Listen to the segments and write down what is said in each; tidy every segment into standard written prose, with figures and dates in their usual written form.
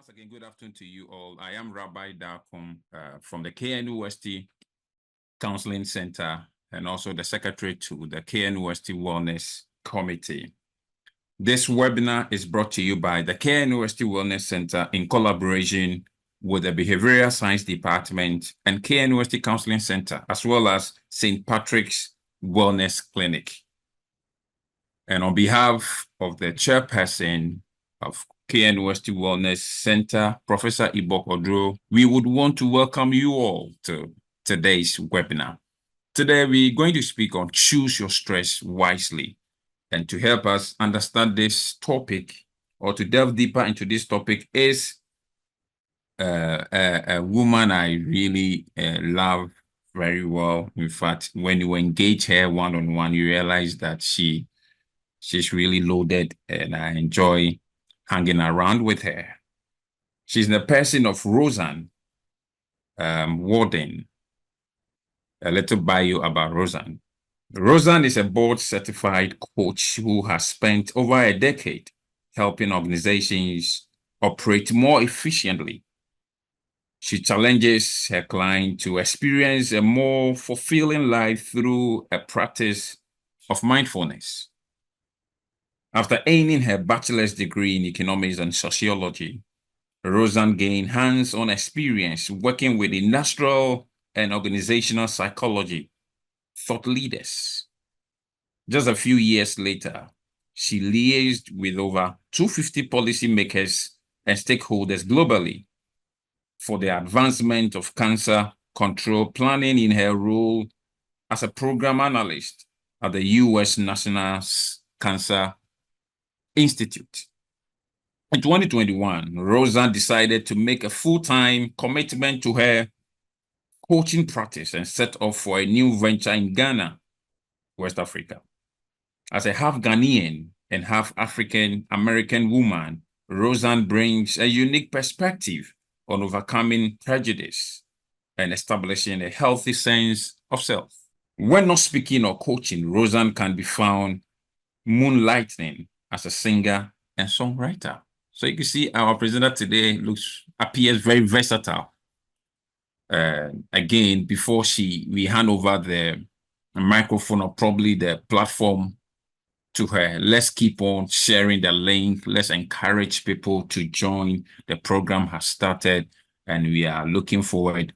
Once again, good afternoon to you all. I am Rabbi Darko from the KNUST Counseling Center and also the Secretary to the KNUST Wellness Committee. This webinar is brought to you by the KNUST Wellness Center in collaboration with the Behavioral Science Department and KNUST Counseling Center, as well as St. Patrick's Wellness Clinic. And on behalf of the chairperson of KNUST Wellness Center, Professor Ibok Odro, we would want to welcome you all to today's webinar. Today, we're going to speak on choose your stress wisely. And to help us understand this topic or to delve deeper into this topic is a woman I really love very well. In fact, when you engage her one-on-one, you realize that she's really loaded and I enjoy hanging around with her. She's the person of Roxanne Worden. A little bio about Roxanne. Roxanne is a board-certified coach who has spent over a decade helping organizations operate more efficiently. She challenges her client to experience a more fulfilling life through a practice of mindfulness. After earning her bachelor's degree in economics and sociology, Roxanne gained hands-on experience working with industrial and organizational psychology thought leaders. Just a few years later, she liaised with over 250 policymakers and stakeholders globally for the advancement of cancer control planning in her role as a program analyst at the U.S. National Cancer Institute. In 2021, Roxanne decided to make a full-time commitment to her coaching practice and set off for a new venture in Ghana, West Africa. As a half Ghanaian and half African American woman, Roxanne brings a unique perspective on overcoming prejudice and establishing a healthy sense of self. When not speaking or coaching, Roxanne can be found moonlighting as a singer and songwriter. So you can see our presenter today appears very versatile. Again, before we hand over the microphone or probably the platform to her, let's keep on sharing the link. Let's encourage people to join. The program has started and we are looking forward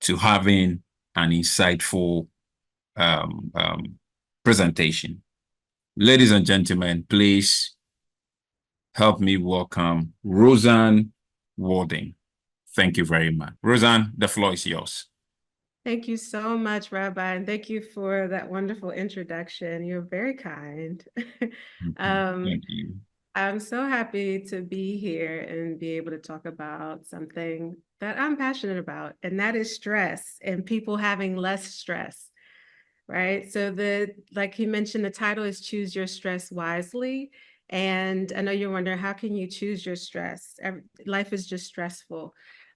to having an insightful presentation. Ladies and gentlemen, please help me welcome Roxanne Worden. Thank you very much. Roxanne, the floor is yours. Thank you so much, Rabbi, and thank you for that wonderful introduction. You're very kind. Thank you. I'm so happy to be here and be able to talk about something that I'm passionate about, and that is stress and people having less stress, right? So like you mentioned, the title is Choose Your Stress Wisely. And I know you're wondering, how can you choose your stress? Life is just stressful.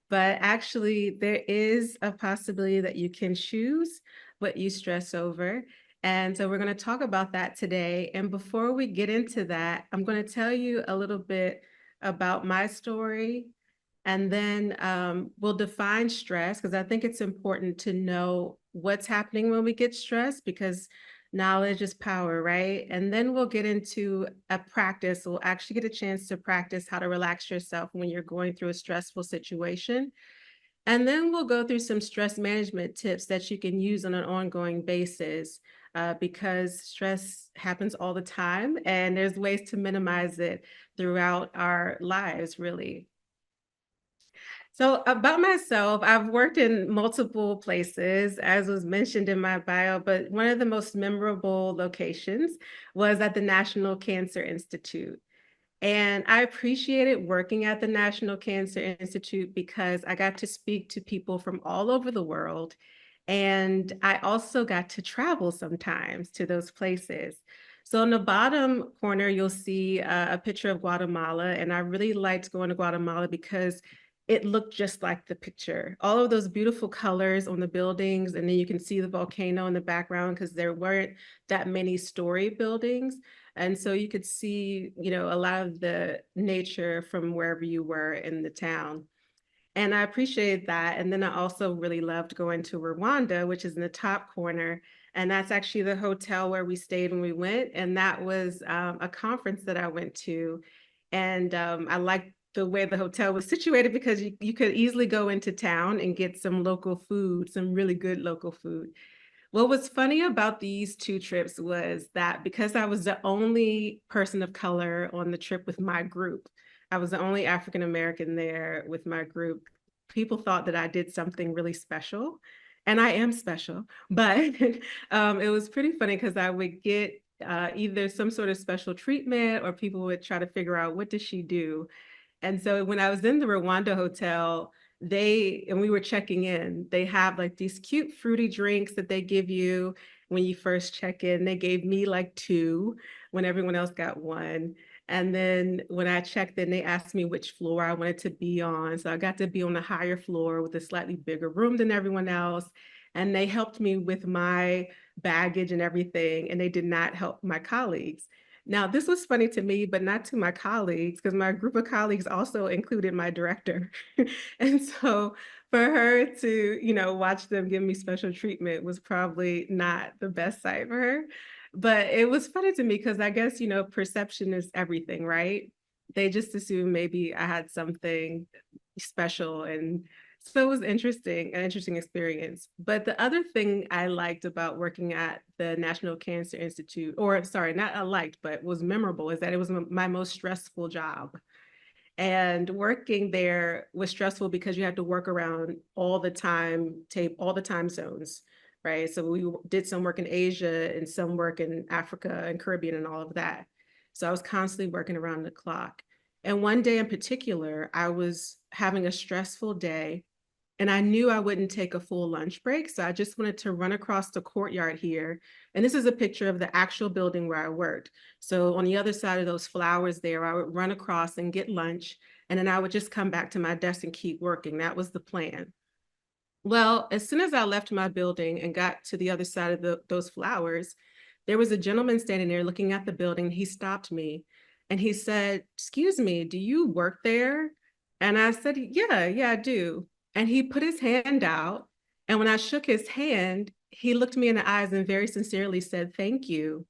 But actually, there is a possibility that you can choose what you stress over. And so we're going to talk about that today. And before we get into that, I'm going to tell you a little bit about my story. And then we'll define stress, because I think it's important to know what's happening when we get stressed, because knowledge is power, right? And then we'll get into a practice. We'll actually get a chance to practice how to relax yourself when you're going through a stressful situation. And then we'll go through some stress management tips that you can use on an ongoing basis, because stress happens all the time and there's ways to minimize it throughout our lives, really. So about myself, I've worked in multiple places, as was mentioned in my bio, but one of the most memorable locations was at the National Cancer Institute. And I appreciated working at the National Cancer Institute because I got to speak to people from all over the world. And I also got to travel sometimes to those places. So in the bottom corner, you'll see a picture of Guatemala. And I really liked going to Guatemala because it looked just like the picture. All of those beautiful colors on the buildings, and then you can see the volcano in the background because there weren't that many story buildings. And so you could see, you know, a lot of the nature from wherever you were in the town. And I appreciated that. And then I also really loved going to Rwanda, which is in the top corner. And that's actually the hotel where we stayed when we went. And that was a conference that I went to. And I liked the way the hotel was situated because you could easily go into town and get some local food, some really good local food. What was funny about these two trips was that because I was the only person of color on the trip with my group, I was the only African American there with my group. People thought that I did something really special, and I am special. But it was pretty funny because I would get either some sort of special treatment, or people would try to figure out what does she do. And so when I was in the Rwanda hotel, and we were checking in, they have like these cute fruity drinks that they give you when you first check in. They gave me like two when everyone else got one. And then when I checked in, they asked me which floor I wanted to be on. So I got to be on the higher floor with a slightly bigger room than everyone else. And they helped me with my baggage and everything. And they did not help my colleagues. Now, this was funny to me, but not to my colleagues, because my group of colleagues also included my director. And so for her to, you know, watch them give me special treatment was probably not the best sight for her. But it was funny to me because I guess, you know, perception is everything, right? They just assumed maybe I had something special. And so it was an interesting experience. But the other thing I liked about working at the National Cancer Institute, or sorry, not I liked, but was memorable, is that it was my most stressful job. And working there was stressful because you had to work around all the time zones, right? So we did some work in Asia and some work in Africa and Caribbean and all of that. So I was constantly working around the clock. And one day in particular, I was having a stressful day and I knew I wouldn't take a full lunch break. So I just wanted to run across the courtyard here. And this is a picture of the actual building where I worked. So on the other side of those flowers there, I would run across and get lunch. And then I would just come back to my desk and keep working. That was the plan. Well, as soon as I left my building and got to the other side of those flowers, there was a gentleman standing there looking at the building. He stopped me and he said, "Excuse me, do you work there?" And I said, yeah, I do." And he put his hand out. And when I shook his hand, he looked me in the eyes and very sincerely said, "Thank you."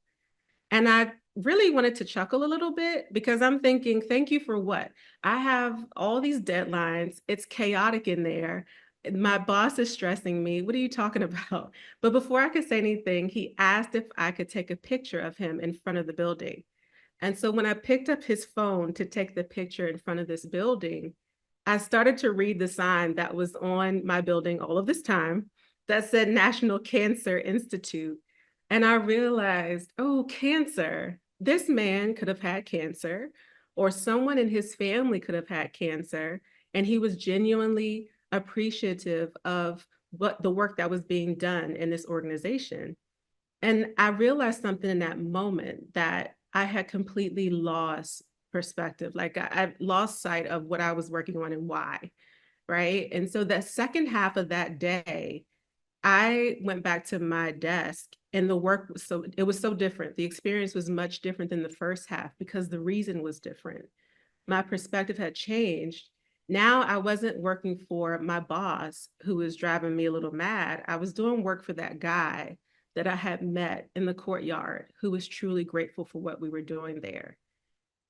And I really wanted to chuckle a little bit because I'm thinking, thank you for what? I have all these deadlines. It's chaotic in there. My boss is stressing me. What are you talking about? But before I could say anything, he asked if I could take a picture of him in front of the building. And so when I picked up his phone to take the picture in front of this building, I started to read the sign that was on my building all of this time that said National Cancer Institute. And I realized, oh, cancer. This man could have had cancer, or someone in his family could have had cancer. And he was genuinely appreciative of what the work that was being done in this organization. And I realized something in that moment, that I had completely lost perspective. Like I lost sight of what I was working on and why. Right. And so that second half of that day, I went back to my desk and the work was it was so different. The experience was much different than the first half because the reason was different. My perspective had changed. Now I wasn't working for my boss who was driving me a little mad. I was doing work for that guy that I had met in the courtyard who was truly grateful for what we were doing there.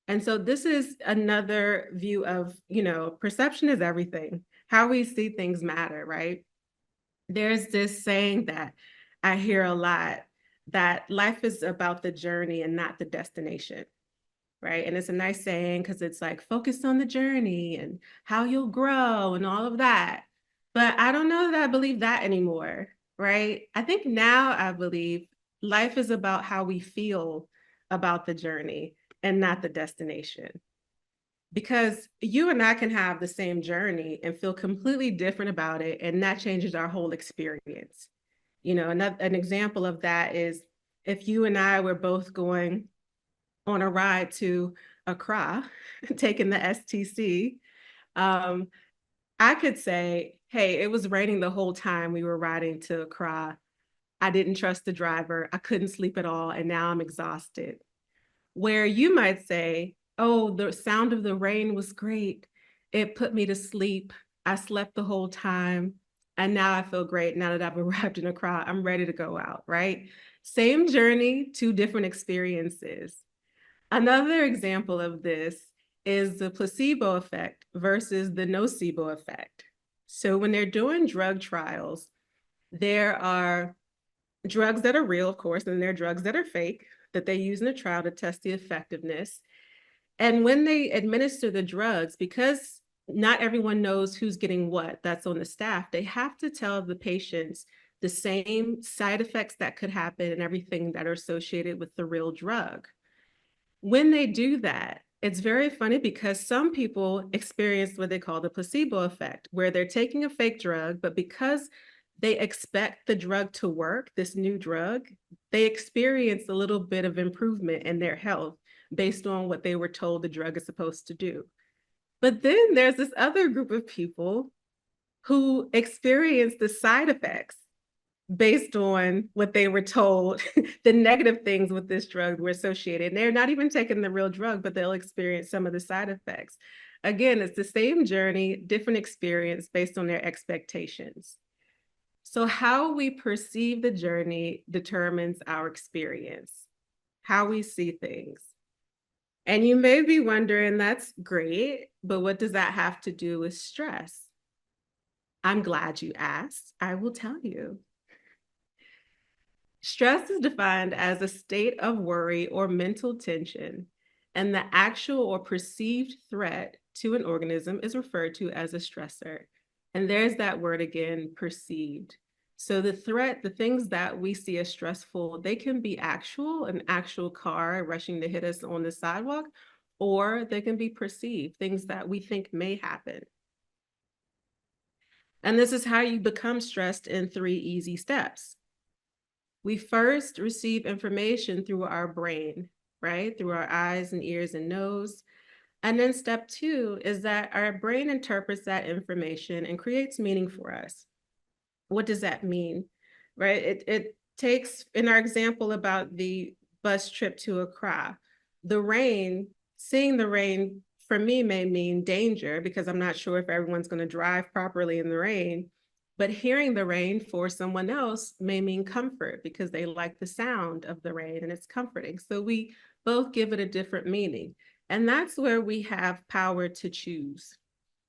And so this is another view of, you know, perception is everything. How we see things matter, right? There's this saying that I hear a lot, that life is about the journey and not the destination, right? And it's a nice saying because it's like focus on the journey and how you'll grow and all of that. But I don't know that I believe that anymore, right? I think now I believe life is about how we feel about the journey and not the destination. Because you and I can have the same journey and feel completely different about it, and that changes our whole experience. You know, an example of that is if you and I were both going on a ride to Accra, taking the STC, um, I could say, hey, it was raining the whole time we were riding to Accra. I didn't trust the driver. I couldn't sleep at all. And now I'm exhausted. where you might say, oh, the sound of the rain was great. It put me to sleep. I slept the whole time. And now I feel great. Now that I've arrived in Accra, I'm ready to go out, right? Same journey, two different experiences. Another example of this is the placebo effect versus the nocebo effect. So when they're doing drug trials, there are drugs that are real, of course, and there are drugs that are fake that they use in a trial to test the effectiveness. And when they administer the drugs, because not everyone knows who's getting what that's on the staff, they have to tell the patients the same side effects that could happen and everything that are associated with the real drug. When they do that, it's very funny because some people experience what they call the placebo effect, where they're taking a fake drug, but because they expect the drug to work, this new drug, they experience a little bit of improvement in their health based on what they were told the drug is supposed to do. But then there's this other group of people who experience the side effects based on what they were told the negative things with this drug were associated. And they're not even taking the real drug, but they'll experience some of the side effects. Again, it's the same journey, different experience based on their expectations. So how we perceive the journey determines our experience, how we see things. And you may be wondering, that's great, but what does that have to do with stress? I'm glad you asked. I will tell you. Stress is defined as a state of worry or mental tension, and the actual or perceived threat to an organism is referred to as a stressor. And there's that word again, perceived. So the threat, the things that we see as stressful, they can be actual, an actual car rushing to hit us on the sidewalk, or they can be perceived, things that we think may happen. And this is how you become stressed in 3 easy steps. We first receive information through our brain, right? Through our eyes and ears and nose. And then step 2 is that our brain interprets that information and creates meaning for us. What does that mean, right? It takes, in our example about the bus trip to Accra, the rain, seeing the rain for me may mean danger because I'm not sure if everyone's going to drive properly in the rain. But hearing the rain for someone else may mean comfort because they like the sound of the rain and it's comforting. So we both give it a different meaning. And that's where we have power to choose.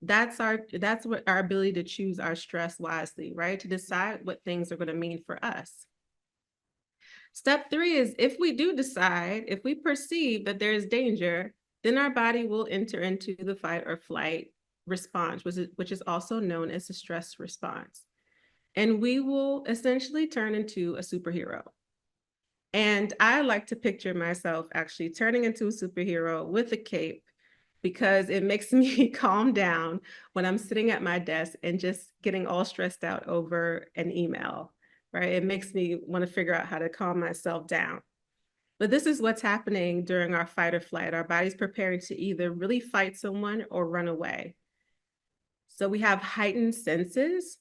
That's what our ability to choose our stress wisely, right? To decide what things are going to mean for us. Step 3 is if we do decide, if we perceive that there is danger, then our body will enter into the fight or flight response, which is also known as the stress response. And we will essentially turn into a superhero. And I like to picture myself actually turning into a superhero with a cape because it makes me calm down when I'm sitting at my desk and just getting all stressed out over an email, right? It makes me want to figure out how to calm myself down. But this is what's happening during our fight or flight. Our body's preparing to either really fight someone or run away. So we have heightened senses.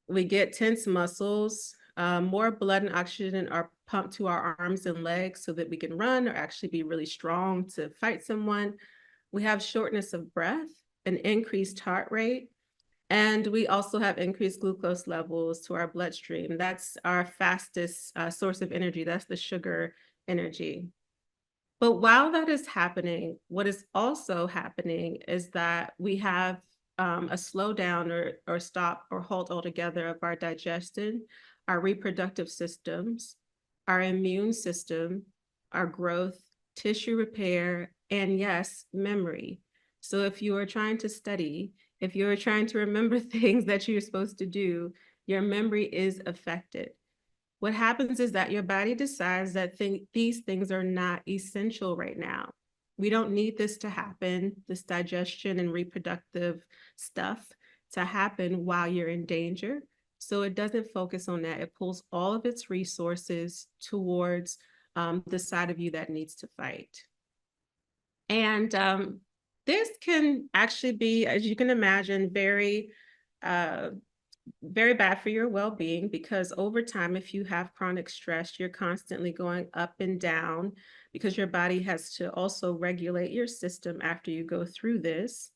We get tense muscles. More blood and oxygen are pumped to our arms and legs so that we can run or actually be really strong to fight someone. We have shortness of breath, an increased heart rate, and we also have increased glucose levels to our bloodstream. That's our fastest source of energy. That's the sugar energy. But while that is happening, what is also happening is that we have a slowdown or stop or halt altogether of our digestion, our reproductive systems, our immune system, our growth, tissue repair, and yes, memory. So if you are trying to study, if you're trying to remember things that you're supposed to do, your memory is affected. What happens is that your body decides that these things are not essential right now. We don't need this to happen, this digestion and reproductive stuff to happen while you're in danger. So it doesn't focus on that. It pulls all of its resources towards the side of you that needs to fight. And this can actually be, as you can imagine, very bad for your well-being because over time, if you have chronic stress, you're constantly going up and down because your body has to also regulate your system after you go through this.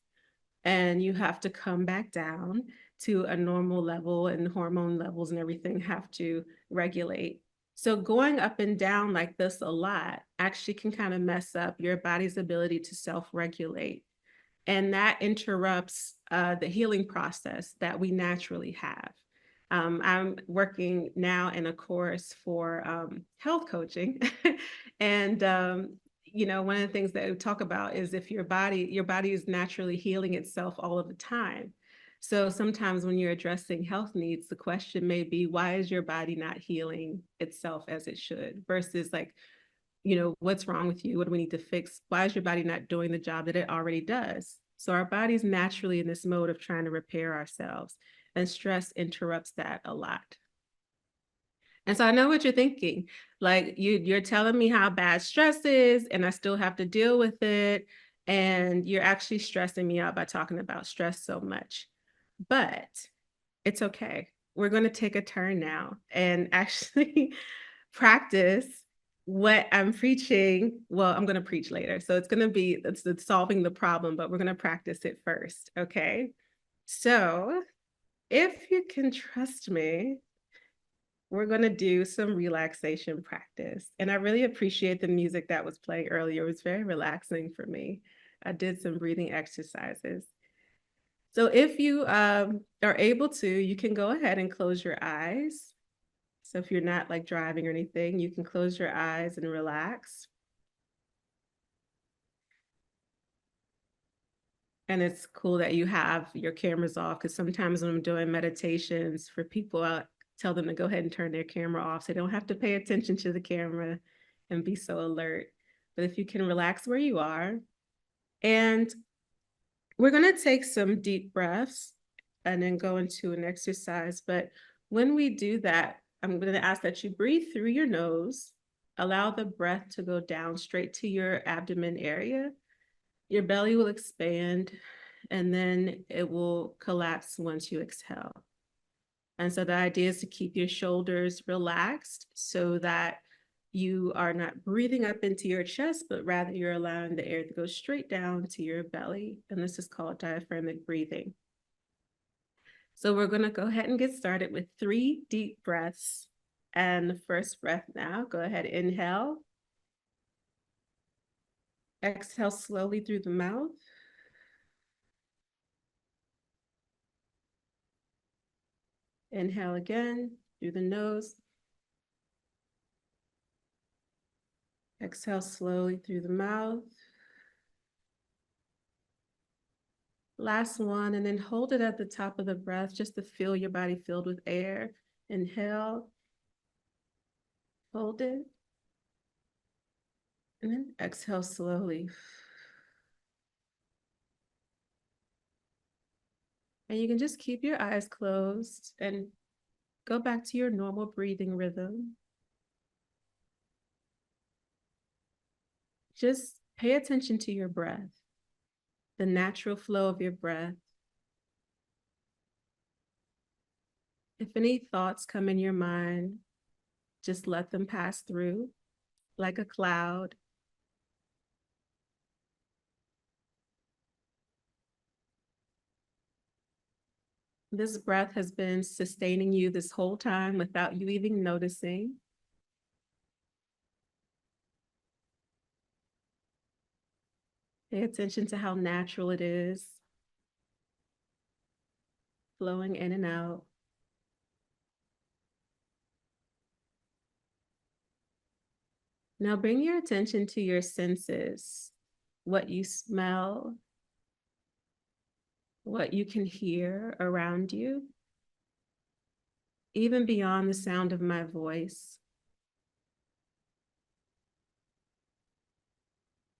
And you have to come back down to a normal level, and hormone levels and everything have to regulate. So going up and down like this a lot actually can kind of mess up your body's ability to self-regulate. And that interrupts the healing process that we naturally have. I'm working now in a course for health coaching. And one of the things that we talk about is if your body is naturally healing itself all of the time. So sometimes when you're addressing health needs, the question may be, why is your body not healing itself as it should? Versus like, what's wrong with you? What do we need to fix? Why is your body not doing the job that it already does? So our body's naturally in this mode of trying to repair ourselves, and stress interrupts that a lot. And so I know what you're thinking. Like you're telling me how bad stress is, and I still have to deal with it. And you're actually stressing me out by talking about stress so much. But it's okay. We're going to take a turn now and actually practice what I'm preaching. Well, I'm going to preach later. So it's going to be it's solving the problem, but we're going to practice it first. Okay. So if you can trust me, we're going to do some relaxation practice. And I really appreciate the music that was playing earlier. It was very relaxing for me. I did some breathing exercises. So if you are able to, you can go ahead and close your eyes. So if you're not like driving or anything, you can close your eyes and relax. And it's cool that you have your cameras off, because sometimes when I'm doing meditations for people, I tell them to go ahead and turn their camera off so they don't have to pay attention to the camera and be so alert. But if you can relax where you are, and we're going to take some deep breaths and then go into an exercise. But when we do that, I'm going to ask that you breathe through your nose, allow the breath to go down straight to your abdomen area. Your belly will expand, and then it will collapse once you exhale. And so the idea is to keep your shoulders relaxed so that you are not breathing up into your chest, but rather you're allowing the air to go straight down to your belly. And this is called diaphragmatic breathing. So we're going to go ahead and get started with 3 deep breaths. And the first breath now, go ahead, inhale. Exhale slowly through the mouth. Inhale again through the nose. Exhale slowly through the mouth. Last one, and then hold it at the top of the breath just to feel your body filled with air. Inhale, hold it, and then exhale slowly. And you can just keep your eyes closed and go back to your normal breathing rhythm. Just pay attention to your breath, the natural flow of your breath. If any thoughts come in your mind, just let them pass through like a cloud. This breath has been sustaining you this whole time without you even noticing. Pay attention to how natural it is, flowing in and out. Now bring your attention to your senses, what you smell, what you can hear around you, even beyond the sound of my voice.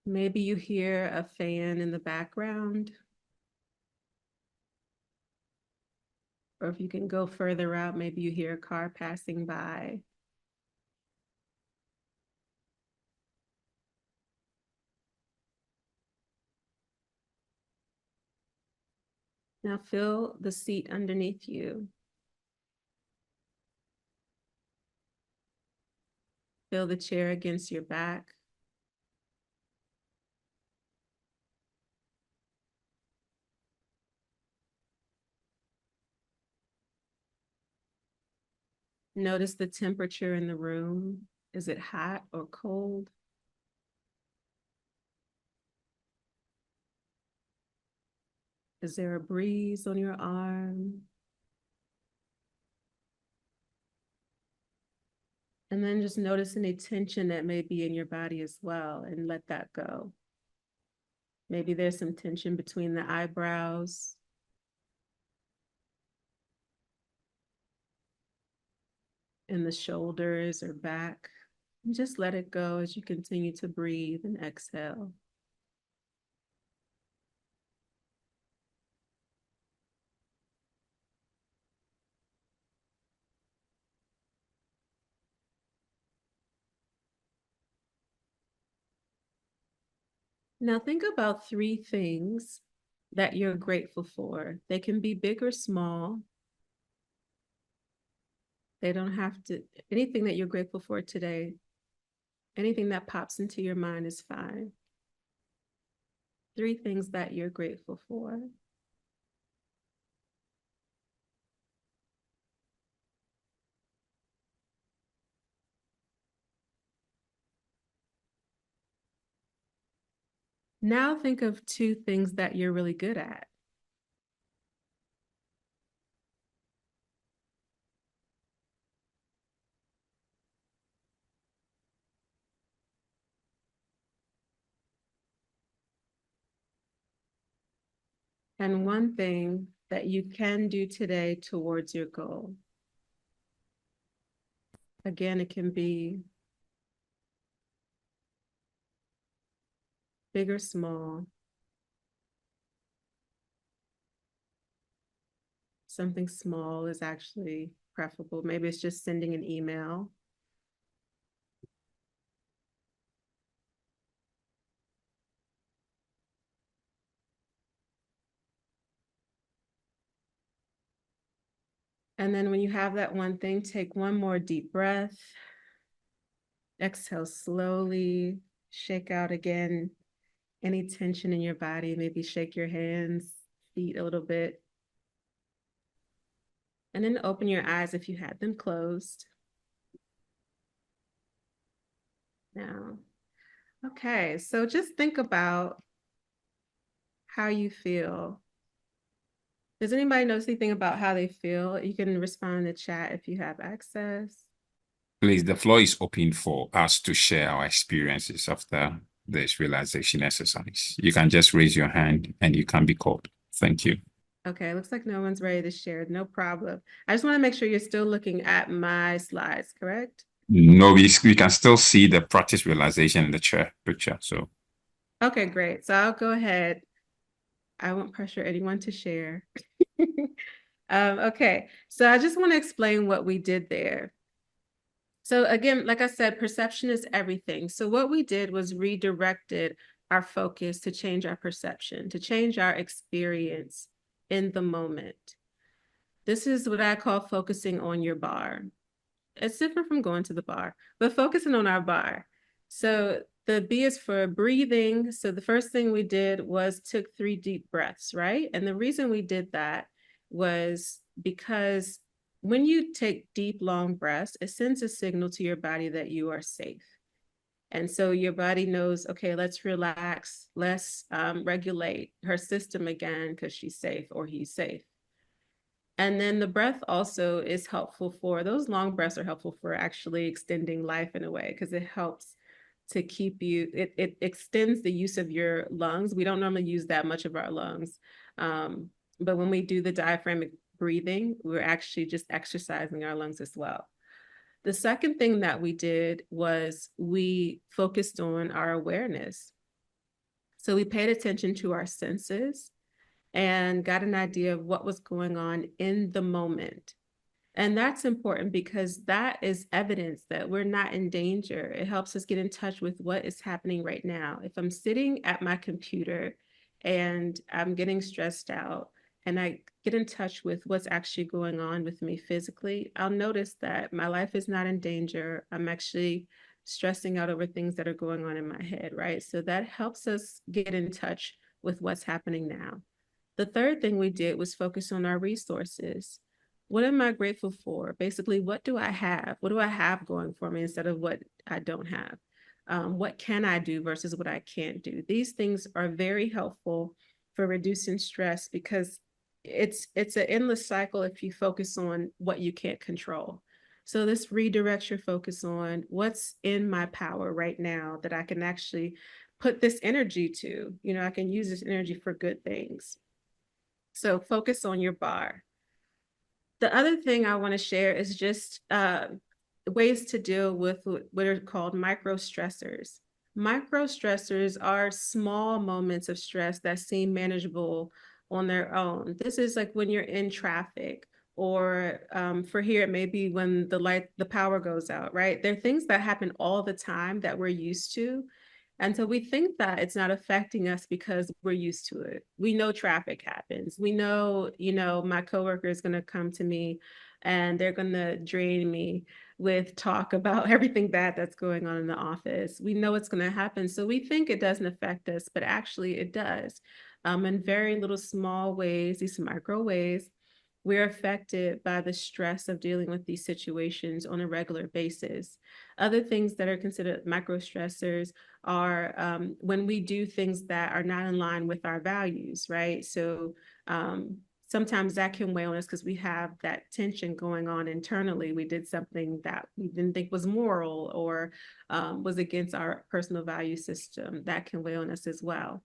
Maybe you hear a fan in the background, or if you can go further out, maybe you hear a car passing by. Now feel the seat underneath you. Feel the chair against your back. Notice the temperature in the room. Is it hot or cold? Is there a breeze on your arm? And then just notice any tension that may be in your body as well, and let that go. Maybe there's some tension between the eyebrows. In the shoulders or back. And just let it go as you continue to breathe and exhale. Now think about 3 things that you're grateful for. They can be big or small. They don't have to, anything that you're grateful for today, anything that pops into your mind is fine. 3 things that you're grateful for. Now think of 2 things that you're really good at. And 1 thing that you can do today towards your goal. Again, it can be big or small. Something small is actually preferable. Maybe it's just sending an email. And then when you have that 1 thing, take 1 more deep breath. Exhale slowly, shake out again any tension in your body. Maybe shake your hands, feet a little bit. And then open your eyes if you had them closed. Now, okay, so just think about how you feel. Does anybody notice anything about how they feel? You can respond in the chat if you have access. Please, the floor is open for us to share our experiences after this realization exercise. You can just raise your hand and you can be called. Thank you. Okay, looks like no one's ready to share. No problem. I just want to make sure you're still looking at my slides, correct? No, we can still see the practice realization in the picture. So, okay, great. So I'll go ahead. I won't pressure anyone to share. Okay, so I just want to explain what we did there. So again, like I said, perception is everything. So what we did was redirected our focus to change our perception, to change our experience in the moment. This is what I call focusing on your bar. It's different from going to the bar, but focusing on our bar. So the B is for breathing. So the first thing we did was took 3 deep breaths, right? And the reason we did that was because when you take deep, long breaths, it sends a signal to your body that you are safe. And so your body knows, okay, let's relax, let's regulate her system again because she's safe or he's safe. And then the breath also is helpful for, those long breaths are helpful for actually extending life in a way, because it helps to keep you, it extends the use of your lungs. We don't normally use that much of our lungs. But when we do the diaphragmatic breathing, we're actually just exercising our lungs as well. The second thing that we did was we focused on our awareness. So we paid attention to our senses and got an idea of what was going on in the moment. And that's important because that is evidence that we're not in danger. It helps us get in touch with what is happening right now. If I'm sitting at my computer and I'm getting stressed out and I get in touch with what's actually going on with me physically, I'll notice that my life is not in danger. I'm actually stressing out over things that are going on in my head, right? So that helps us get in touch with what's happening now. The third thing we did was focus on our resources. What am I grateful for? Basically, what do I have? What do I have going for me instead of what I don't have? What can I do versus what I can't do? These things are very helpful for reducing stress because it's an endless cycle if you focus on what you can't control. So this redirects your focus on what's in my power right now that I can actually put this energy to. You know, I can use this energy for good things. So focus on your bar. The other thing I want to share is just ways to deal with what are called micro stressors. Micro stressors are small moments of stress that seem manageable on their own. This is like when you're in traffic, or for here, it may be when the power goes out, right? There are things that happen all the time that we're used to. And so we think that it's not affecting us because we're used to it. We know traffic happens. We know, my coworker is going to come to me and they're going to drain me with talk about everything bad that's going on in the office. We know it's going to happen. So we think it doesn't affect us, but actually it does. In very little small ways, these micro ways, we're affected by the stress of dealing with these situations on a regular basis. Other things that are considered micro stressors are when we do things that are not in line with our values, right? So sometimes that can weigh on us because we have that tension going on internally. We did something that we didn't think was moral or was against our personal value system. That can weigh on us as well.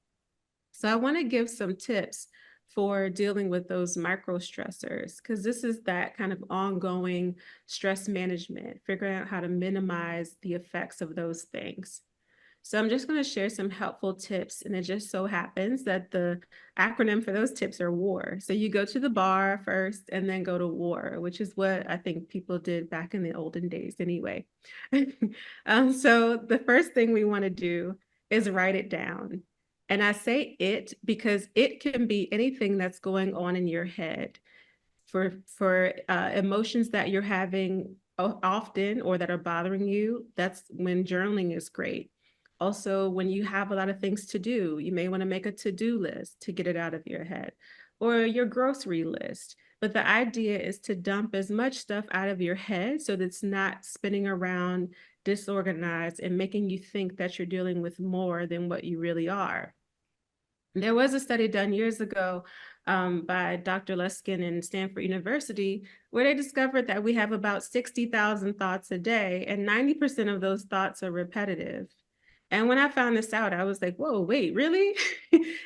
So I want to give some tips for dealing with those micro stressors, because this is that kind of ongoing stress management, figuring out how to minimize the effects of those things. So I'm just going to share some helpful tips. And it just so happens that the acronym for those tips are WAR. So you go to the bar first and then go to WAR, which is what I think people did back in the olden days anyway. So the first thing we want to do is write it down. And I say it because it can be anything that's going on in your head for emotions that you're having often or that are bothering you. That's when journaling is great. Also, when you have a lot of things to do, you may want to make a to-do list to get it out of your head, or your grocery list. But the idea is to dump as much stuff out of your head so that it's not spinning around disorganized and making you think that you're dealing with more than what you really are. There was a study done years ago by Dr. Luskin in Stanford University, where they discovered that we have about 60,000 thoughts a day, and 90% of those thoughts are repetitive. And when I found this out, I was like, whoa, wait, really?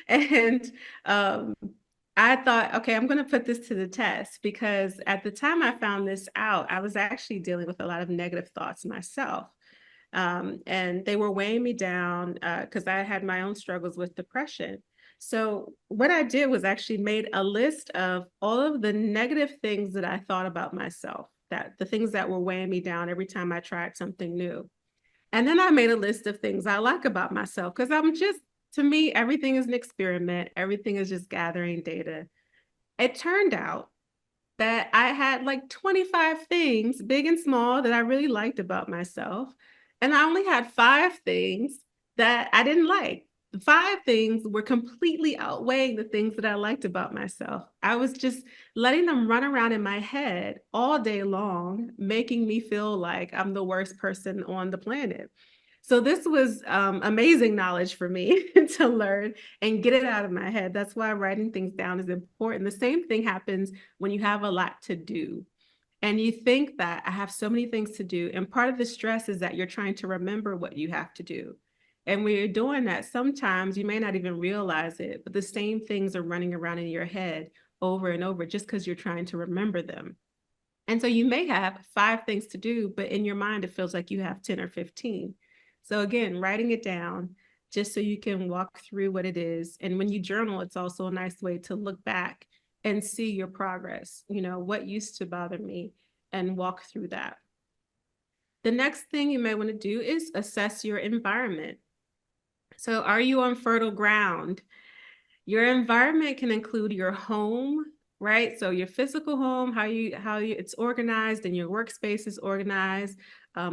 And I thought, okay, I'm going to put this to the test, because at the time I found this out, I was actually dealing with a lot of negative thoughts myself. And they were weighing me down because I had my own struggles with depression. So what I did was actually made a list of all of the negative things that I thought about myself, that the things that were weighing me down every time I tried something new. And then I made a list of things I like about myself, because to me, everything is an experiment. Everything is just gathering data. It turned out that I had like 25 things, big and small, that I really liked about myself. And I only had 5 things that I didn't like. The 5 things were completely outweighing the things that I liked about myself. I was just letting them run around in my head all day long, making me feel like I'm the worst person on the planet. So this was amazing knowledge for me to learn and get it out of my head. That's why writing things down is important. The same thing happens when you have a lot to do and you think that I have so many things to do. And part of the stress is that you're trying to remember what you have to do. And when you're doing that, sometimes you may not even realize it, but the same things are running around in your head over and over just because you're trying to remember them. And so you may have 5 things to do, but in your mind, it feels like you have 10 or 15. So again, writing it down just so you can walk through what it is. And when you journal, it's also a nice way to look back and see your progress, what used to bother me, and walk through that. The next thing you may want to do is assess your environment. So are you on fertile ground? Your environment can include your home, right? So your physical home, how it's organized, and your workspace is organized.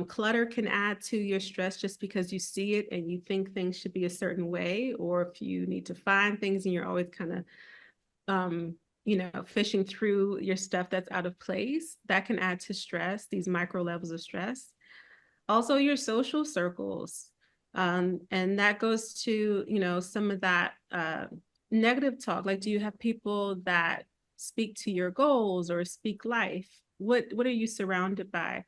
Clutter can add to your stress just because you see it and you think things should be a certain way, or if you need to find things and you're always kind of fishing through your stuff that's out of place, that can add to stress, these micro levels of stress. Also your social circles. And that goes to, some of that negative talk. Like, do you have people that speak to your goals or speak life? What are you surrounded by?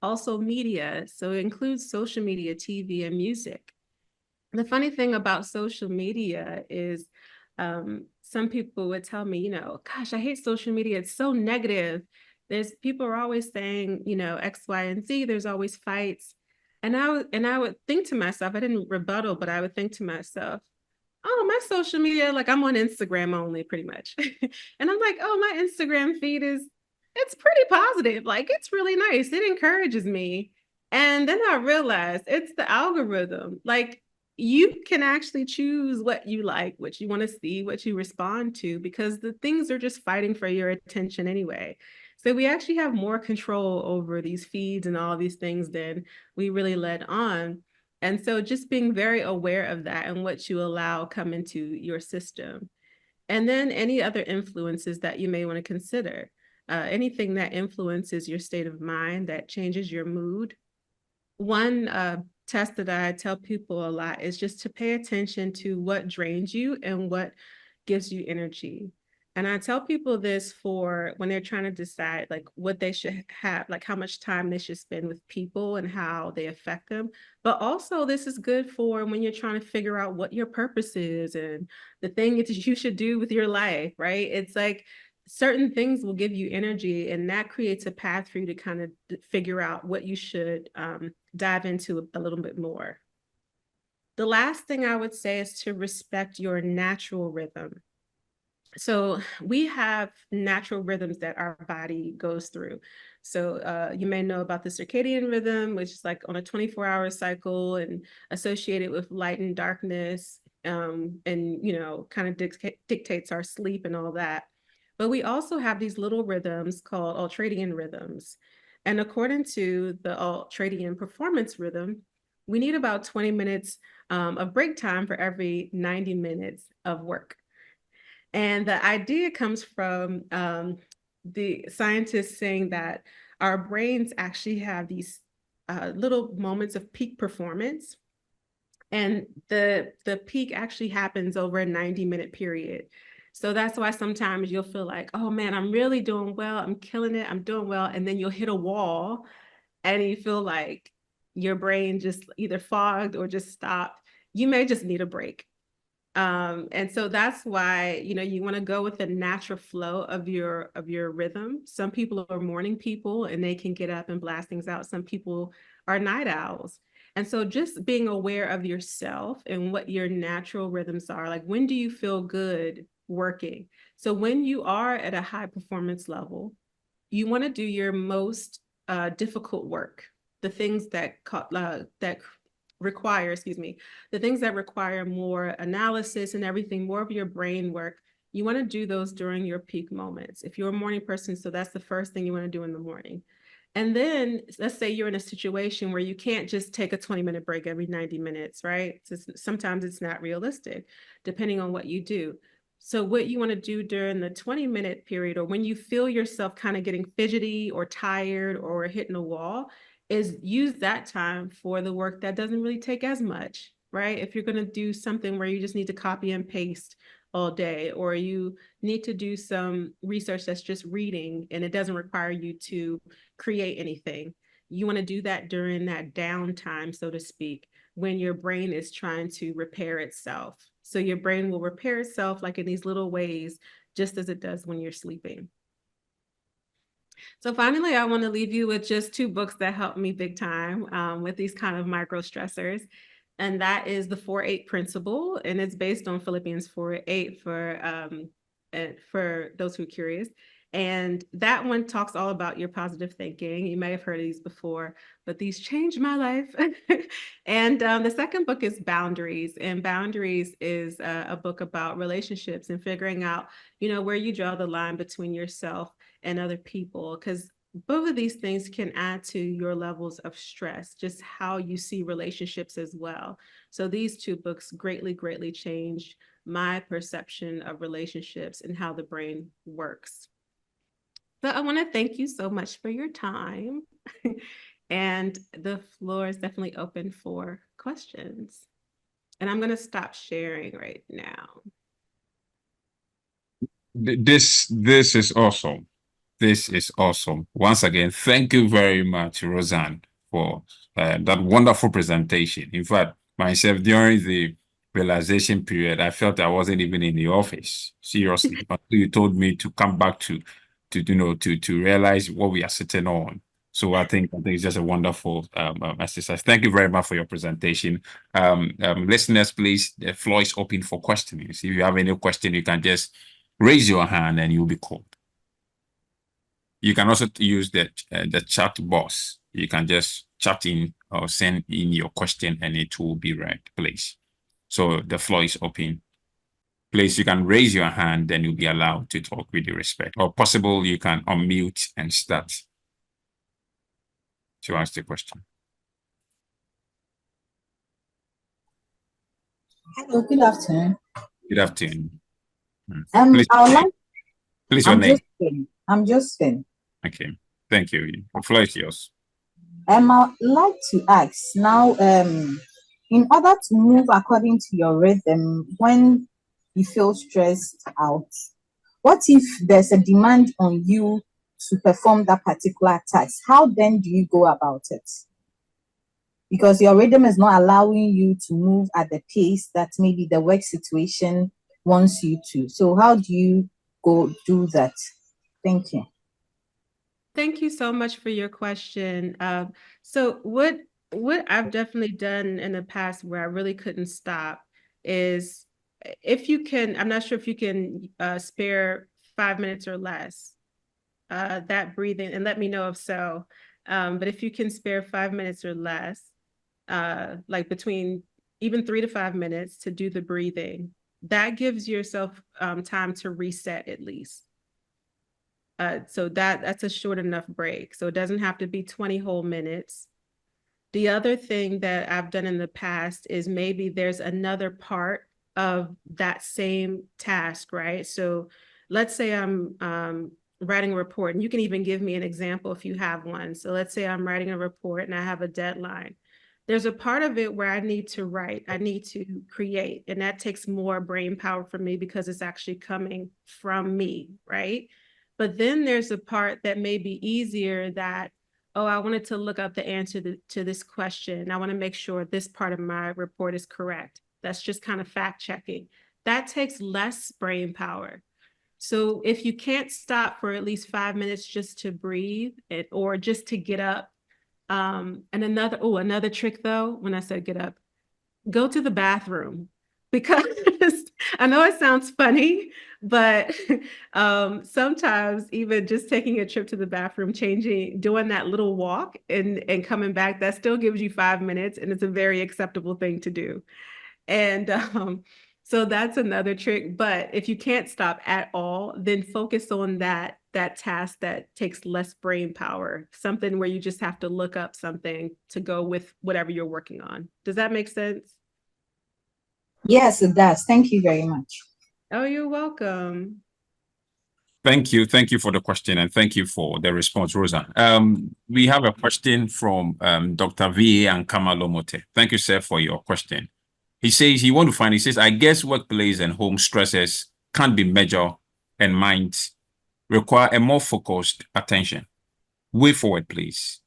Also media. So it includes social media, TV, and music. The funny thing about social media is some people would tell me, gosh, I hate social media. It's so negative. There's people are always saying, X, Y, and Z. There's always fights. And I would think to myself, I didn't rebuttal, but I would think to myself, oh, my social media, like I'm on Instagram only pretty much. And I'm like, oh, my Instagram feed it's pretty positive. Like it's really nice. It encourages me. And then I realized it's the algorithm. Like you can actually choose what you like, what you want to see, what you respond to, because the things are just fighting for your attention anyway. So we actually have more control over these feeds and all these things than we really let on. And so just being very aware of that and what you allow come into your system. And then any other influences that you may want to consider. Anything that influences your state of mind, that changes your mood. One test that I tell people a lot is just to pay attention to what drains you and what gives you energy. And I tell people this for when they're trying to decide like what they should have, like how much time they should spend with people and how they affect them. But also this is good for when you're trying to figure out what your purpose is and the thing that you should do with your life, right? It's like certain things will give you energy, and that creates a path for you to kind of figure out what you should dive into a little bit more. The last thing I would say is to respect your natural rhythm. So we have natural rhythms that our body goes through. So you may know about the circadian rhythm, which is like on a 24-hour cycle and associated with light and darkness, and kind of dictates our sleep and all that. But we also have these little rhythms called ultradian rhythms. And according to the ultradian performance rhythm, we need about 20 minutes of break time for every 90 minutes of work. And the idea comes from the scientists saying that our brains actually have these little moments of peak performance. And the peak actually happens over a 90-minute period. So that's why sometimes you'll feel like, oh man, I'm really doing well. I'm killing it. I'm doing well. And then you'll hit a wall and you feel like your brain just either fogged or just stopped. You may just need a break. And so that's why, you want to go with the natural flow of your rhythm. Some people are morning people and they can get up and blast things out. Some people are night owls. And so just being aware of yourself and what your natural rhythms are, like when do you feel good working? So when you are at a high performance level, you want to do your most difficult work, the things that require, the things that require more analysis and everything, more of your brain work. You want to do those during your peak moments. If you're a morning person, so that's the first thing you want to do in the morning. And then let's say you're in a situation where you can't just take a 20-minute break every 90 minutes, right? So sometimes it's not realistic, depending on what you do. So what you want to do during the 20-minute period, or when you feel yourself kind of getting fidgety or tired or hitting a wall, is use that time for the work that doesn't really take as much, right? If you're going to do something where you just need to copy and paste all day, or you need to do some research that's just reading and it doesn't require you to create anything, you want to do that during that downtime, so to speak, when your brain is trying to repair itself. So your brain will repair itself like in these little ways, just as it does when you're sleeping. So finally, I want to leave you with just two books that helped me big time with these kind of micro stressors. And that is the 4-8 principle. And it's based on Philippians 4:8 for those who are curious. And that one talks all about your positive thinking. You may have heard of these before, but these changed my life. And the second book is Boundaries. And Boundaries is a book about relationships and figuring out, where you draw the line between yourself and other people, because both of these things can add to your levels of stress, just how you see relationships as well. So these two books greatly changed my perception of relationships and how the brain works. But I want to thank you so much for your time. And the floor is definitely open for questions. And I'm going to stop sharing right now. This is awesome. This is awesome. Once again, thank you very much, Roseanne, for that wonderful presentation. In fact, myself, during the realization period, I felt I wasn't even in the office, seriously, until you told me to come back to realize what we are sitting on. So I think it's just a wonderful exercise. Thank you very much for your presentation. Listeners, please, the floor is open for questions. If you have any question, you can just raise your hand and you'll be called. You can also use the chat box. You can just chat in or send in your question and it will be read, please. So the floor is open. Please, you can raise your hand, then you'll be allowed to talk with due respect. Or possible, you can unmute and start to ask the question. Hello, good afternoon. Good afternoon. Please, I would like. Please, your name. I'm Josephine. Okay, thank you. The floor is yours. I would like to ask now, in order to move according to your rhythm, when you feel stressed out, what if there's a demand on you to perform that particular task? How then do you go about it? Because your rhythm is not allowing you to move at the pace that maybe the work situation wants you to. So how do you go do that? Thank you. Thank you so much for your question. So what I've definitely done in the past where I really couldn't stop is, if you can, I'm not sure if you can spare 5 minutes or less, that breathing, and let me know if so. But if you can spare 5 minutes or less, like between even 3 to 5 minutes to do the breathing, that gives yourself time to reset at least. So that's a short enough break. So it doesn't have to be 20 whole minutes. The other thing that I've done in the past is maybe there's another part of that same task, right? So let's say I'm writing a report, and you can even give me an example if you have one. So let's say I'm writing a report and I have a deadline. There's a part of it where I need to write, I need to create, and that takes more brain power for me because it's actually coming from me, right? But then there's a part that may be easier that, oh, I wanted to look up the answer to this question. I want to make sure this part of my report is correct. That's just kind of fact checking. That takes less brain power. So if you can't stop for at least 5 minutes just to breathe or just to get up, and another trick though, when I said get up, go to the bathroom, because I know it sounds funny, but sometimes even just taking a trip to the bathroom, doing that little walk and coming back, that still gives you 5 minutes, and it's a very acceptable thing to do. And so that's another trick. But if you can't stop at all, then focus on that task that takes less brain power, something where you just have to look up something to go with whatever you're working on. Does that make sense? Yes, it does. Thank you very much. Oh, you're welcome. Thank you. Thank you for the question, and thank you for the response, Rosa. We have a question from Dr. V.A. and Kamalomote. Thank you, sir, for your question. He says he says, I guess workplace and home stresses can't be measured and might require a more focused attention. Way forward, please.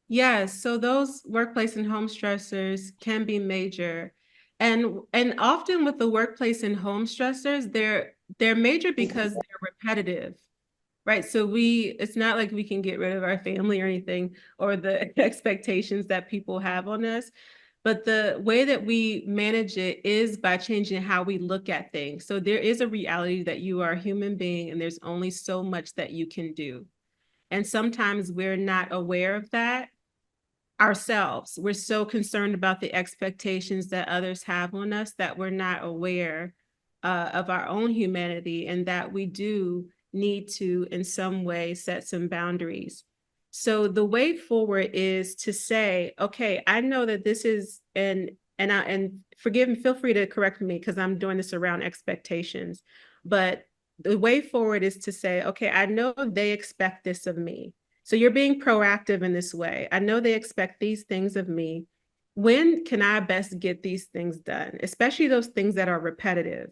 Yes, so those workplace and home stressors can be major. And often with the workplace and home stressors, they're major because they're repetitive, right? So it's not like we can get rid of our family or anything, or the expectations that people have on us. But the way that we manage it is by changing how we look at things. So there is a reality that you are a human being and there's only so much that you can do. And sometimes we're not aware of that ourselves. We're so concerned about the expectations that others have on us that we're not aware of our own humanity, and that we do need to, in some way, set some boundaries. So the way forward is to say, okay, I know that this is an and forgive me, feel free to correct me because I'm doing this around expectations. But the way forward is to say, okay, I know they expect this of me. So you're being proactive in this way. I know they expect these things of me. When can I best get these things done? Especially those things that are repetitive.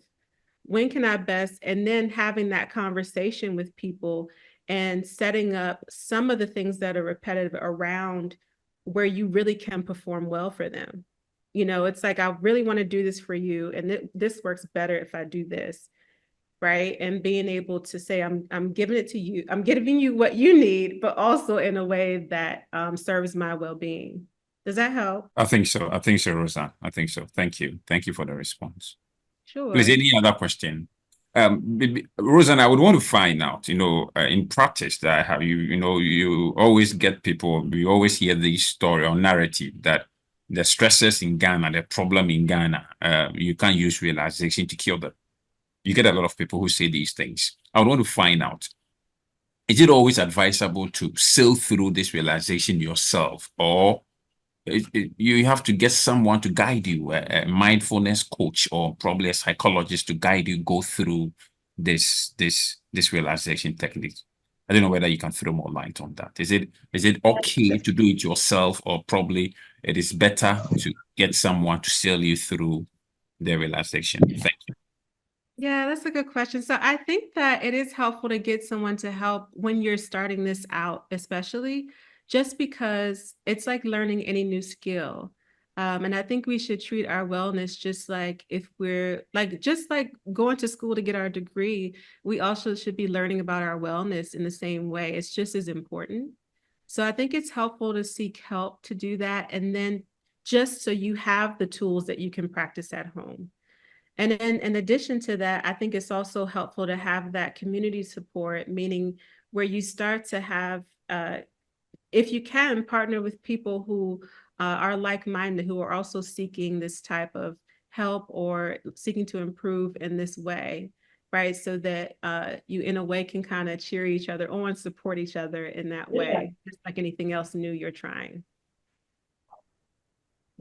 When can I best? And then having that conversation with people and setting up some of the things that are repetitive around where you really can perform well for them. You know, it's like, I really want to do this for you. And this works better if I do this. Right. And being able to say, I'm giving it to you. I'm giving you what you need, but also in a way that serves my well-being. Does that help? I think so. I think so, Roseanne. I think so. Thank you. Thank you for the response. Please, Sure. any other question? Roseanne, I would want to find out, in practice that I have, you always get people, we always hear this story or narrative that the stresses in Ghana, the problem in Ghana, you can't use realization to cure them. You get a lot of people who say these things. I would want to find out, is it always advisable to sail through this realization yourself, or you have to get someone to guide you, a mindfulness coach or probably a psychologist to guide you go through this realization technique? I don't know whether you can throw more light on that. Is it okay to do it yourself, or probably it is better to get someone to sail you through the realization? Thank you. Yeah, that's a good question. So I think that it is helpful to get someone to help when you're starting this out, especially just because it's like learning any new skill. And I think we should treat our wellness just like if we're like, just like going to school to get our degree, we also should be learning about our wellness in the same way. It's just as important. So I think it's helpful to seek help to do that. And then just so you have the tools that you can practice at home. And then in addition to that, I think it's also helpful to have that community support, meaning where you start to have, if you can, partner with people who are like-minded, who are also seeking this type of help or seeking to improve in this way, right? So that you, in a way, can kind of cheer each other on, support each other in that way, just like anything else new you're trying.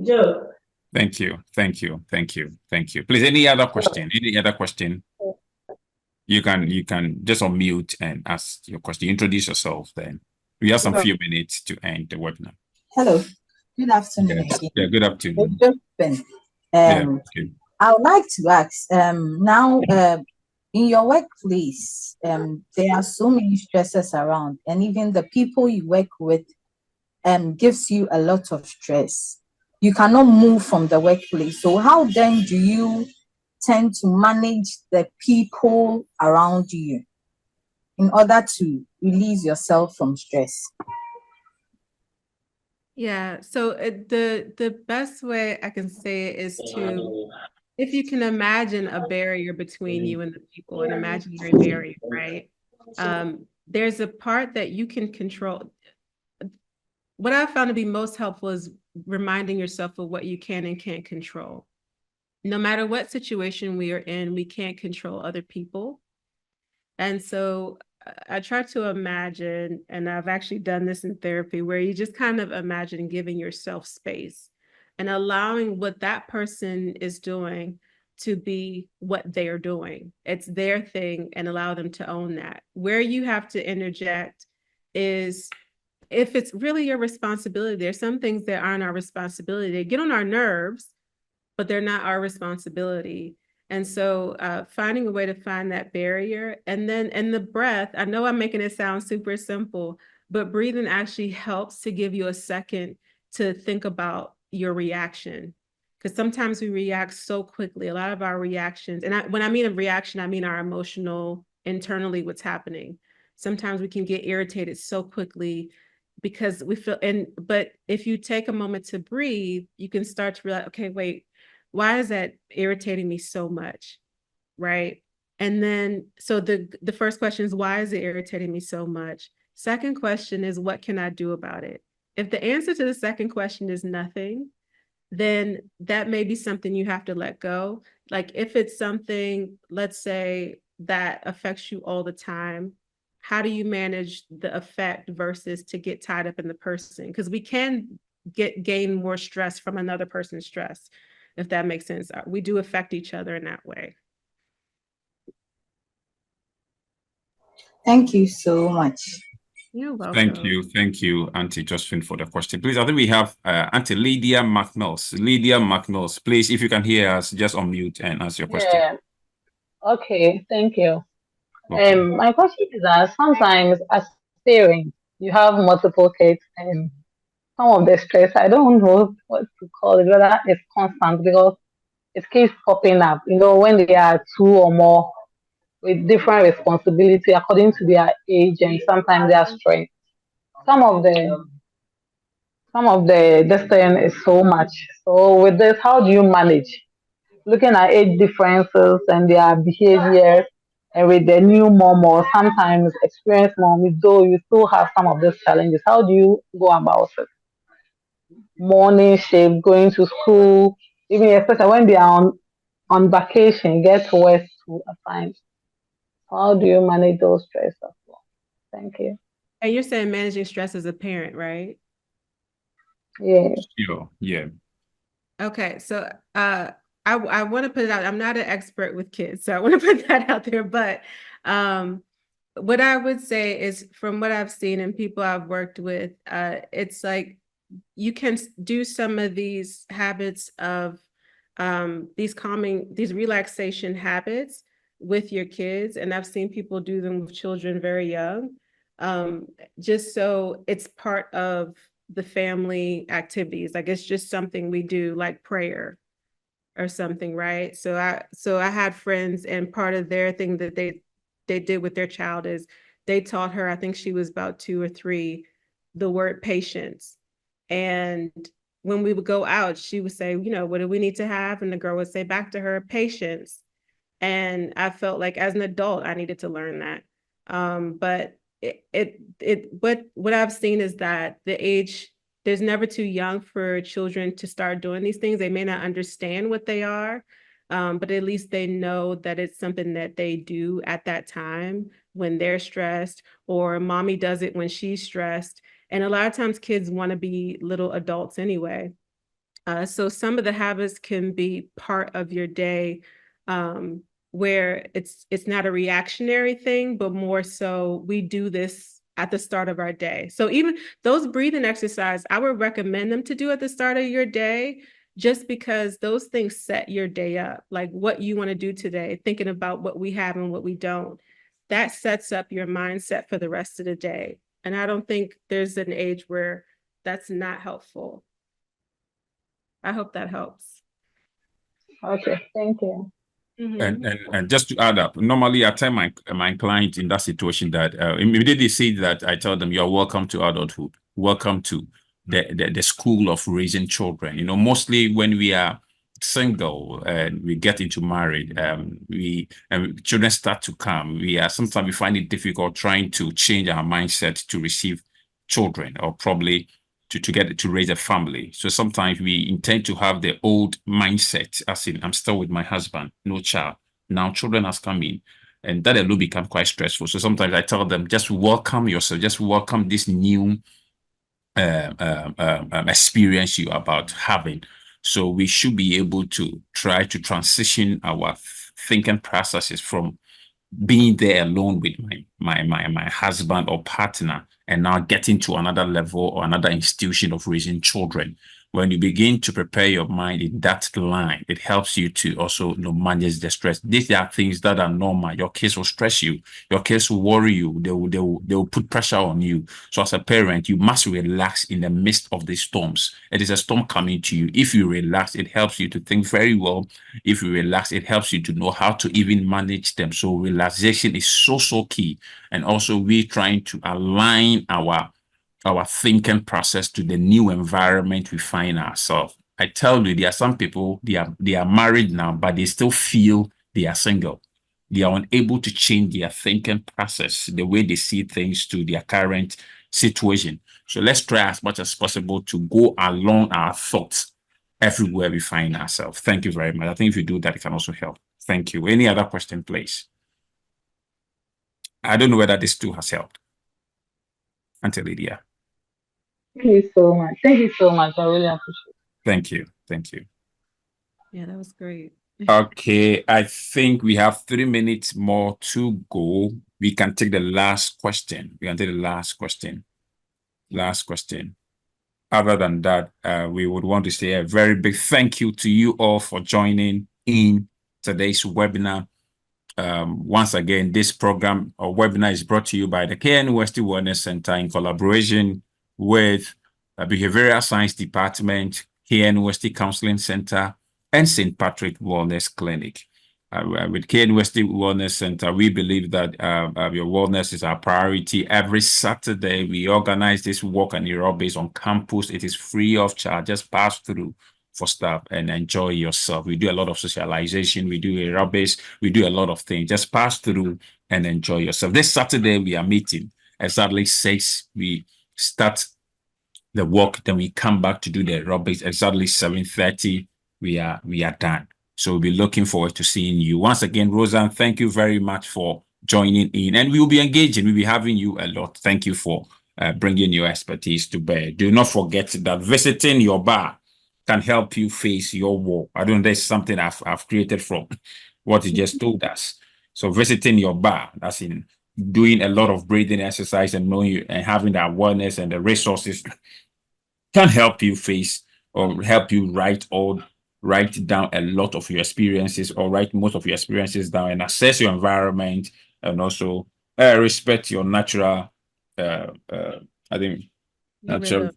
Joe. Thank you. Thank you. Thank you. Thank you. Please, any other question? Any other question? You can just unmute and ask your question. Introduce yourself then. We have some few minutes to end the webinar. Hello. Good afternoon. Okay. Yeah, good afternoon. Okay. I would like to ask, now in your workplace, there are so many stresses around, and even the people you work with gives you a lot of stress. You cannot move from the workplace. So how then do you tend to manage the people around you in order to release yourself from stress? Yeah, so the best way I can say it is to, if you can imagine a barrier between you and the people, an imaginary barrier, right? There's a part that you can control. What I found to be most helpful is reminding yourself of what you can and can't control. No matter what situation we are in, we can't control other people. And so I try to imagine, and I've actually done this in therapy, where you just kind of imagine giving yourself space and allowing what that person is doing to be what they are doing. It's their thing, and allow them to own that. Where you have to interject is if it's really your responsibility. There's some things that aren't our responsibility. They get on our nerves, but they're not our responsibility. And so finding a way to find that barrier, and then in the breath, I know I'm making it sound super simple, but breathing actually helps to give you a second to think about your reaction. Because sometimes we react so quickly. A lot of our reactions, and when I mean a reaction, I mean our emotional, internally what's happening. Sometimes we can get irritated so quickly because we feel, but if you take a moment to breathe, you can start to realize, okay, wait, why is that irritating me so much? Right. And then, so the first question is, why is it irritating me so much? Second question is, what can I do about it? If the answer to the second question is nothing, then that may be something you have to let go. Like if it's something, let's say, that affects you all the time, how do you manage the effect versus to get tied up in the person? Because we can gain more stress from another person's stress. if that makes sense. We do affect each other in that way. Thank you so much. You're welcome. Thank you, Auntie Josephine, for the question. Please, I think we have Auntie Lydia McMills. Lydia McMills, please, if you can hear us, just unmute and answer your question. Yeah. Okay. Thank you. Okay. My question is that sometimes as parents, you have multiple kids, and some of the stress, I don't know what to call it, whether it's constant because it keeps popping up. You know, when they are two or more with different responsibility according to their age and sometimes their strength. Some of the this thing is so much. So with this, how do you manage? Looking at age differences and their behavior, and with the new mom or sometimes experienced mom, though you still have some of these challenges, how do you go about it? Morning shift, going to school, even especially when they are on vacation, get to work too at times. How do you manage those stress as well? Thank you. And you're saying managing stress as a parent, right? Yeah. Sure. Yeah. Okay, so I want to put it out. I'm not an expert with kids, so I want to put that out there. But what I would say is, from what I've seen and people I've worked with, it's like you can do some of these habits of these relaxation habits with your kids, and I've seen people do them with children very young, just so it's part of the family activities. Like it's just something we do, like prayer or something, right? So I had friends, and part of their thing that they did with their child is they taught her, I think she was about 2 or 3, the word patience. And when we would go out, she would say, you know, what do we need to have? And the girl would say back to her, patience. And I felt like as an adult, I needed to learn that. But what I've seen is that there's never too young for children to start doing these things. They may not understand what they are, but at least they know that it's something that they do at that time when they're stressed, or mommy does it when she's stressed. And a lot of times kids want to be little adults anyway. So some of the habits can be part of your day, where it's not a reactionary thing, but more so we do this at the start of our day. So even those breathing exercises, I would recommend them to do at the start of your day, just because those things set your day up, like what you want to do today, thinking about what we have and what we don't. That sets up your mindset for the rest of the day. And I don't think there's an age where that's not helpful. I hope that helps. Okay, thank you. Mm-hmm. And just to add up, normally I tell my client in that situation that immediately say that, I tell them, you're welcome to adulthood, welcome to the school of raising children. You know, mostly when we are single and we get into married, children start to come. Sometimes we find it difficult trying to change our mindset to receive children, or probably to raise a family. So sometimes we intend to have the old mindset, as in, I'm still with my husband, no child. Now children has come in, and that alone become quite stressful. So sometimes I tell them, just welcome yourself, just welcome this new experience you are about having. So we should be able to try to transition our thinking processes from being there alone with my husband or partner, and now getting to another level or another institution of raising children. When you begin to prepare your mind in that line, it helps you to also manage the stress. These are things that are normal. Your kids will stress you. Your kids will worry you. They will put pressure on you. So as a parent, you must relax in the midst of the storms. It is a storm coming to you. If you relax, it helps you to think very well. If you relax, it helps you to know how to even manage them. So relaxation is so key. And also we trying to align our thinking process to the new environment we find ourselves. I tell you, there are some people, they are married now, but they still feel they are single. They are unable to change their thinking process, the way they see things, to their current situation. So let's try as much as possible to go along our thoughts everywhere we find ourselves. Thank you very much. I think if you do that, it can also help. Thank you. Any other question, please? I don't know whether this too has helped. Auntie Lydia. Thank you so much. Thank you so much. I really appreciate it. Thank you. Thank you. Yeah, that was great. Okay, I think we have 3 minutes more to go. We can take the last question. Last question. Other than that, we would want to say a very big thank you to you all for joining in today's webinar. Once again, this program or webinar is brought to you by the KNUST Wellness Center in collaboration with the Behavioral Science Department, KNUST Counseling Center, and St. Patrick Wellness Clinic. With KNUST Wellness Center, we believe that your wellness is our priority. Every Saturday, we organize this walk and aerobics on campus. It is free of charge. Just pass through for staff and enjoy yourself. We do a lot of socialization. We do aerobics. We do a lot of things. Just pass through and enjoy yourself. This Saturday, we are meeting exactly 6. We start the walk, then we come back to do the aerobics exactly 7:30. We are done. So we'll be looking forward to seeing you. Once again, Roseanne, thank you very much for joining in, and we will be engaging. We'll be having you a lot. Thank you for bringing your expertise to bear. Do not forget that visiting your bar can help you face your wall. I don't know, there's something I've created from what you just told us. So visiting your bar, that's in doing a lot of breathing exercise and knowing you and having the awareness and the resources can help you face or help you write down a lot of your experiences or write most of your experiences down and assess your environment and also respect your natural I think natural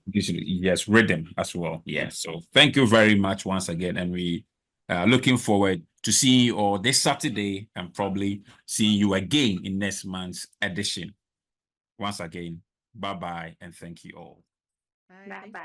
rhythm as well. Yes. So thank you very much once again, and we are looking forward to seeing you all this Saturday and probably seeing you again in next month's edition. Once again, bye-bye and thank you all. Bye. Bye.